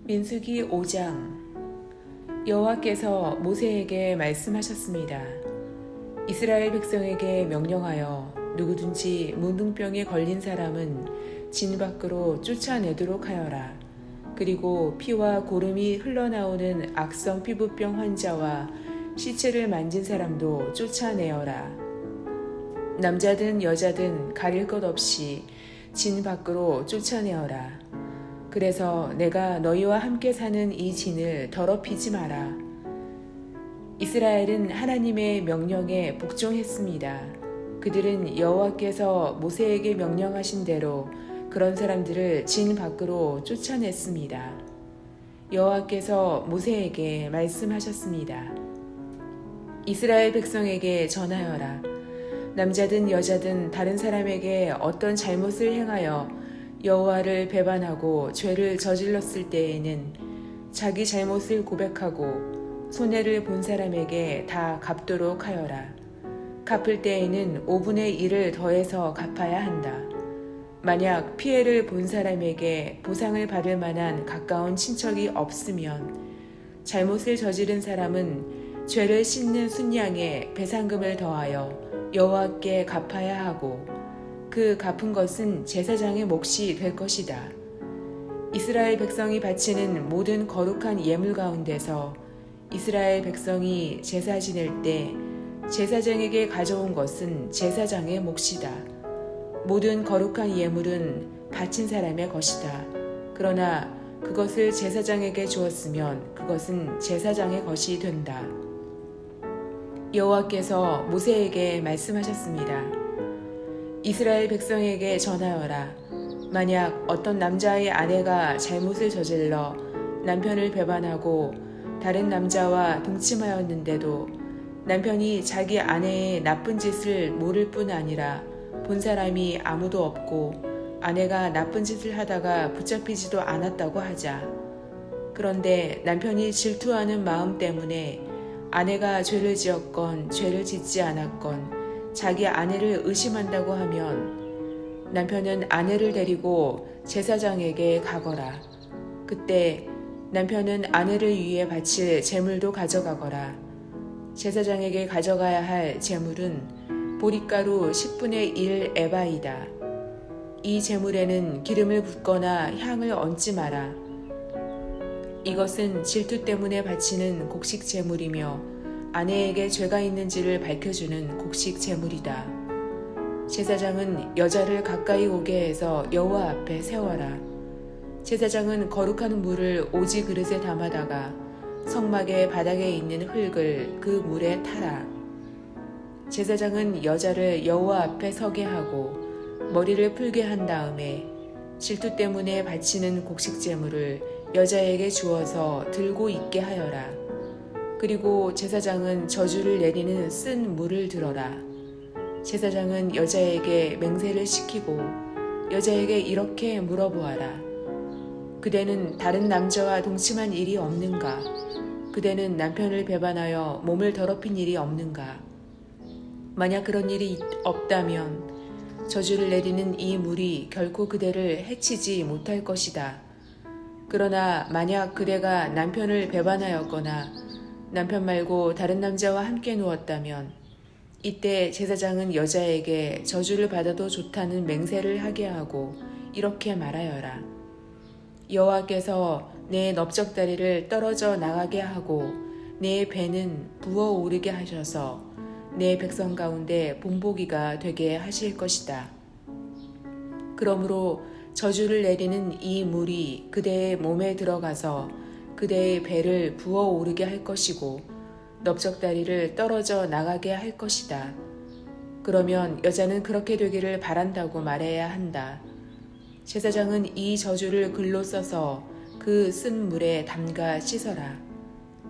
민수기 5장. 여호와께서 모세에게 말씀하셨습니다. 이스라엘 백성에게 명령하여 누구든지 문둥병에 걸린 사람은 진 밖으로 쫓아내도록 하여라. 그리고 피와 고름이 흘러나오는 악성 피부병 환자와 시체를 만진 사람도 쫓아내어라. 남자든 여자든 가릴 것 없이 진 밖으로 쫓아내어라. 그래서 내가 너희와 함께 사는 이 진을 더럽히지 마라. 이스라엘은 하나님의 명령에 복종했습니다. 그들은 여호와께서 모세에게 명령하신 대로 그런 사람들을 진 밖으로 쫓아냈습니다. 여호와께서 모세에게 말씀하셨습니다. 이스라엘 백성에게 전하여라. 남자든 여자든 다른 사람에게 어떤 잘못을 행하여 여호와를 배반하고 죄를 저질렀을 때에는 자기 잘못을 고백하고 손해를 본 사람에게 다 갚도록 하여라. 갚을 때에는 5분의 1을 더해서 갚아야 한다. 만약 피해를 본 사람에게 보상을 받을 만한 가까운 친척이 없으면 잘못을 저지른 사람은 죄를 씻는 순양에 배상금을 더하여 여호와께 갚아야 하고 그 갚은 것은 제사장의 몫이 될 것이다. 이스라엘 백성이 바치는 모든 거룩한 예물 가운데서 이스라엘 백성이 제사 지낼 때 제사장에게 가져온 것은 제사장의 몫이다. 모든 거룩한 예물은 바친 사람의 것이다. 그러나 그것을 제사장에게 주었으면 그것은 제사장의 것이 된다. 여호와께서 모세에게 말씀하셨습니다. 이스라엘 백성에게 전하여라. 만약 어떤 남자의 아내가 잘못을 저질러 남편을 배반하고 다른 남자와 동침하였는데도 남편이 자기 아내의 나쁜 짓을 모를 뿐 아니라 본 사람이 아무도 없고 아내가 나쁜 짓을 하다가 붙잡히지도 않았다고 하자. 그런데 남편이 질투하는 마음 때문에 아내가 죄를 지었건 죄를 짓지 않았건 자기 아내를 의심한다고 하면 남편은 아내를 데리고 제사장에게 가거라. 그때 남편은 아내를 위해 바칠 제물도 가져가거라. 제사장에게 가져가야 할 제물은 보리가루 10분의 1 에바이다. 이 제물에는 기름을 붓거나 향을 얹지 마라. 이것은 질투 때문에 바치는 곡식 제물이며 아내에게 죄가 있는지를 밝혀주는 곡식 제물이다. 제사장은 여자를 가까이 오게 해서 여호와 앞에 세워라. 제사장은 거룩한 물을 오지 그릇에 담아다가 성막의 바닥에 있는 흙을 그 물에 타라. 제사장은 여자를 여호와 앞에 서게 하고 머리를 풀게 한 다음에 질투 때문에 바치는 곡식 제물을 여자에게 주어서 들고 있게 하여라. 그리고 제사장은 저주를 내리는 쓴 물을 들어라. 제사장은 여자에게 맹세를 시키고 여자에게 이렇게 물어보아라. 그대는 다른 남자와 동침한 일이 없는가? 그대는 남편을 배반하여 몸을 더럽힌 일이 없는가? 만약 그런 일이 없다면 저주를 내리는 이 물이 결코 그대를 해치지 못할 것이다. 그러나 만약 그대가 남편을 배반하였거나 남편 말고 다른 남자와 함께 누웠다면 이때 제사장은 여자에게 저주를 받아도 좋다는 맹세를 하게 하고 이렇게 말하여라. 여호와께서 내 넓적다리를 떨어져 나가게 하고 내 배는 부어오르게 하셔서 내 백성 가운데 본보기가 되게 하실 것이다. 그러므로 저주를 내리는 이 물이 그대의 몸에 들어가서 그대의 배를 부어오르게 할 것이고 넓적다리를 떨어져 나가게 할 것이다. 그러면 여자는 그렇게 되기를 바란다고 말해야 한다. 제사장은 이 저주를 글로 써서 그 쓴 물에 담가 씻어라.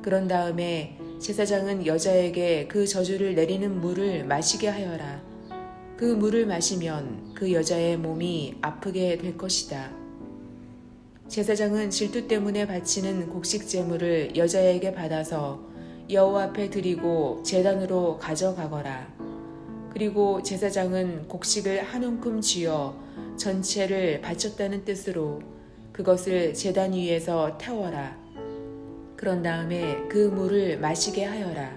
그런 다음에 제사장은 여자에게 그 저주를 내리는 물을 마시게 하여라. 그 물을 마시면 그 여자의 몸이 아프게 될 것이다. 제사장은 질투 때문에 바치는 곡식 제물을 여자에게 받아서 여호와 앞에 드리고 제단으로 가져가거라. 그리고 제사장은 곡식을 한 움큼 쥐어 전체를 바쳤다는 뜻으로 그것을 제단 위에서 태워라. 그런 다음에 그 물을 마시게 하여라.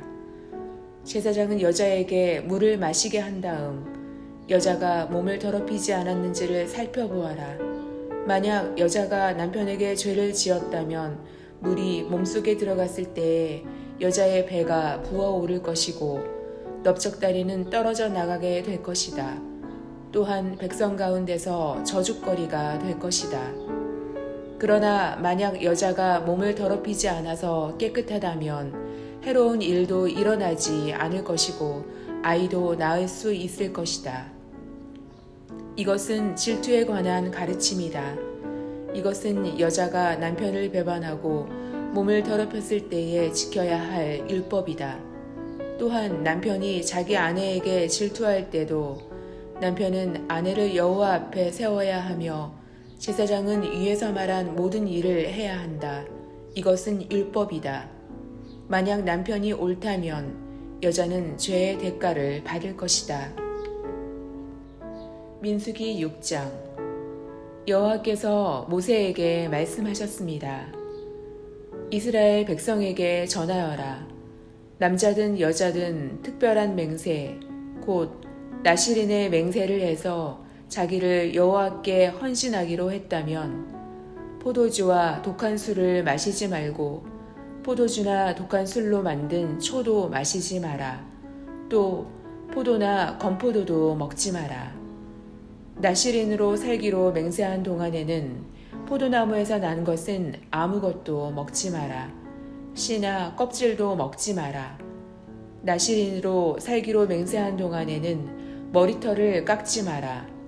제사장은 여자에게 물을 마시게 한 다음 여자가 몸을 더럽히지 않았는지를 살펴보아라. 만약 여자가 남편에게 죄를 지었다면 물이 몸속에 들어갔을 때에 여자의 배가 부어오를 것이고 넓적다리는 떨어져 나가게 될 것이다. 또한 백성 가운데서 저주거리가 될 것이다. 그러나 만약 여자가 몸을 더럽히지 않아서 깨끗하다면 해로운 일도 일어나지 않을 것이고 아이도 낳을 수 있을 것이다. 이것은 질투에 관한 가르침이다. 이것은 여자가 남편을 배반하고 몸을 더럽혔을 때에 지켜야 할 율법이다. 또한 남편이 자기 아내에게 질투할 때도 남편은 아내를 여호와 앞에 세워야 하며 제사장은 위에서 말한 모든 일을 해야 한다. 이것은 율법이다. 만약 남편이 옳다면 여자는 죄의 대가를 받을 것이다. 민수기 6장. 여호와께서 모세에게 말씀하셨습니다. 이스라엘 백성에게 전하여라. 남자든 여자든 특별한 맹세, 곧 나실인의 맹세를 해서 자기를 여호와께 헌신하기로 했다면 포도주와 독한 술을 마시지 말고 포도주나 독한 술로 만든 초도 마시지 마라. 또 포도나 건포도도 먹지 마라. 나실인으로 살기로 맹세한 동안에는 포도나무에서 난 것은 아무것도 먹지 마라. 씨나 껍질도 먹지 마라. 나실인으로 살기로 맹세한 동안에는 머리털을 깎지 마라.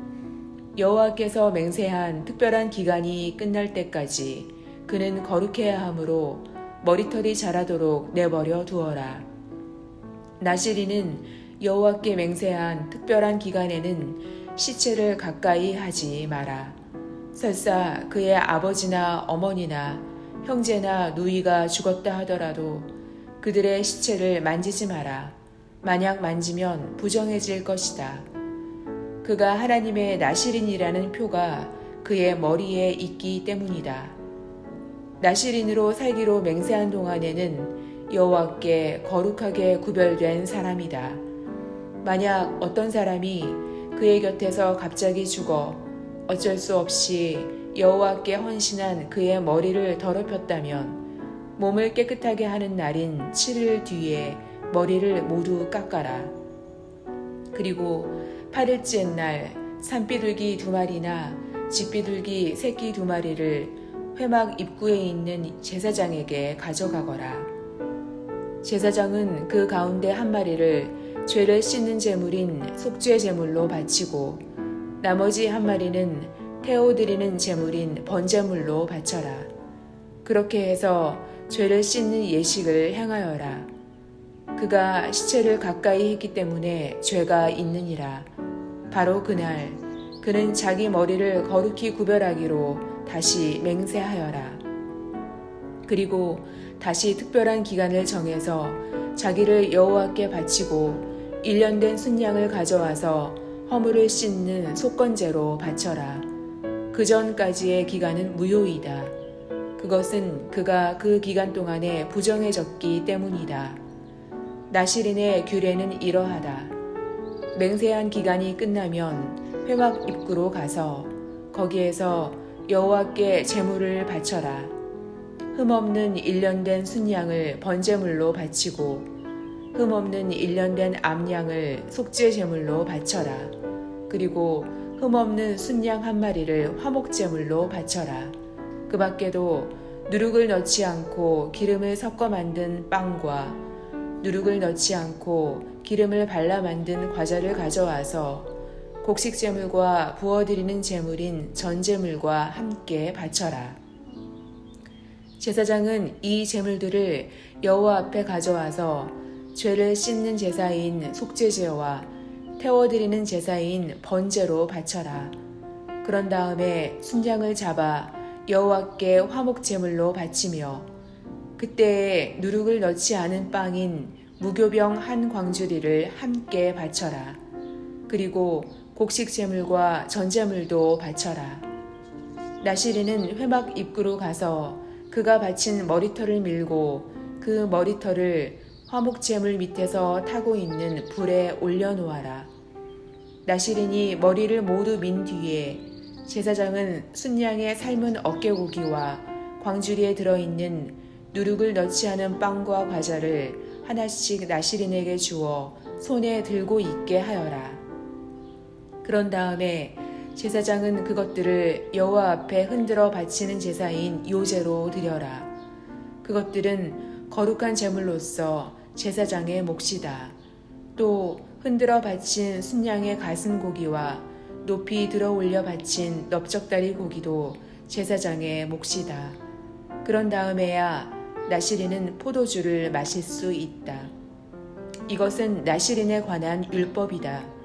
여호와께서 맹세한 특별한 기간이 끝날 때까지 그는 거룩해야 하므로 머리털이 자라도록 내버려 두어라. 나실인은 여호와께 맹세한 특별한 기간에는 시체를 가까이 하지 마라. 설사 그의 아버지나 어머니나 형제나 누이가 죽었다 하더라도 그들의 시체를 만지지 마라. 만약 만지면 부정해질 것이다. 그가 하나님의 나실인이라는 표가 그의 머리에 있기 때문이다. 나실인으로 살기로 맹세한 동안에는 여호와께 거룩하게 구별된 사람이다. 만약 어떤 사람이 그의 곁에서 갑자기 죽어 어쩔 수 없이 여호와께 헌신한 그의 머리를 더럽혔다면 몸을 깨끗하게 하는 날인 7일 뒤에 머리를 모두 깎아라. 그리고 8일째 날 산비둘기 2마리나 집비둘기 새끼 2마리를 회막 입구에 있는 제사장에게 가져가거라. 제사장은 그 가운데 1마리를 죄를 씻는 제물인 속죄 제물로 바치고 나머지 1마리는 태워드리는 제물인 번제물로 바쳐라. 그렇게 해서 죄를 씻는 예식을 행하여라. 그가 시체를 가까이 했기 때문에 죄가 있느니라. 바로 그날 그는 자기 머리를 거룩히 구별하기로 다시 맹세하여라. 그리고 다시 특별한 기간을 정해서 자기를 여호와께 바치고 1년 된 순양을 가져와서 허물을 씻는 속건제로 바쳐라. 그 전까지의 기간은 무효이다. 그것은 그가 그 기간 동안에 부정해졌기 때문이다. 나실인의 규례는 이러하다. 맹세한 기간이 끝나면 회막 입구로 가서 거기에서 여호와께 제물을 바쳐라. 흠없는 1년 된 순양을 번제물로 바치고 흠없는 1년 된 암양을 속죄 제물로 바쳐라. 그리고 흠없는 순양 1마리를 화목제물로 바쳐라. 그 밖에도 누룩을 넣지 않고 기름을 섞어 만든 빵과 누룩을 넣지 않고 기름을 발라 만든 과자를 가져와서 곡식제물과 부어드리는 제물인 전제물과 함께 바쳐라. 제사장은 이 제물들을 여호와 앞에 가져와서 죄를 씻는 제사인 속죄제와 태워드리는 제사인 번제로 바쳐라. 그런 다음에 순양을 잡아 여호와께 화목제물로 바치며 그때에 누룩을 넣지 않은 빵인 무교병 1광주리를 함께 바쳐라. 그리고 곡식제물과 전제물도 바쳐라. 나시린은 회막 입구로 가서 그가 바친 머리털을 밀고 그 머리털을 화목제물 밑에서 타고 있는 불에 올려놓아라. 나시린이 머리를 모두 민 뒤에 제사장은 순양의 삶은 어깨고기와 광주리에 들어있는 누룩을 넣지 않은 빵과 과자를 하나씩 나시린에게 주어 손에 들고 있게 하여라. 그런 다음에 제사장은 그것들을 여호와 앞에 흔들어 바치는 제사인 요제로 드려라. 그것들은 거룩한 제물로서 제사장의 몫이다. 또 흔들어 바친 순양의 가슴 고기와 높이 들어 올려 바친 넓적다리 고기도 제사장의 몫이다. 그런 다음에야 나시린은 포도주를 마실 수 있다. 이것은 나시린에 관한 율법이다.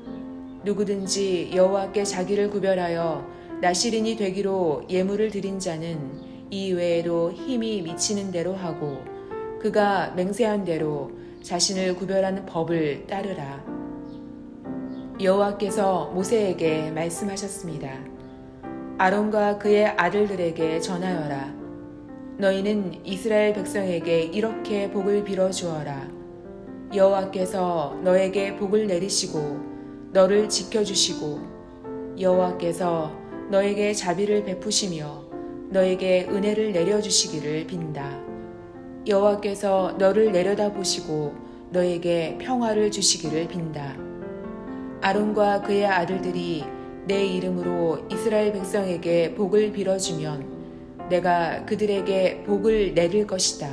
누구든지 여호와께 자기를 구별하여 나시린이 되기로 예물을 드린 자는 이 외에도 힘이 미치는 대로 하고 그가 맹세한 대로 자신을 구별하는 법을 따르라. 여호와께서 모세에게 말씀하셨습니다. 아론과 그의 아들들에게 전하여라. 너희는 이스라엘 백성에게 이렇게 복을 빌어 주어라. 여호와께서 너에게 복을 내리시고 너를 지켜주시고 여호와께서 너에게 자비를 베푸시며 너에게 은혜를 내려주시기를 빈다. 여호와께서 너를 내려다보시고 너에게 평화를 주시기를 빈다. 아론과 그의 아들들이 내 이름으로 이스라엘 백성에게 복을 빌어주면 내가 그들에게 복을 내릴 것이다.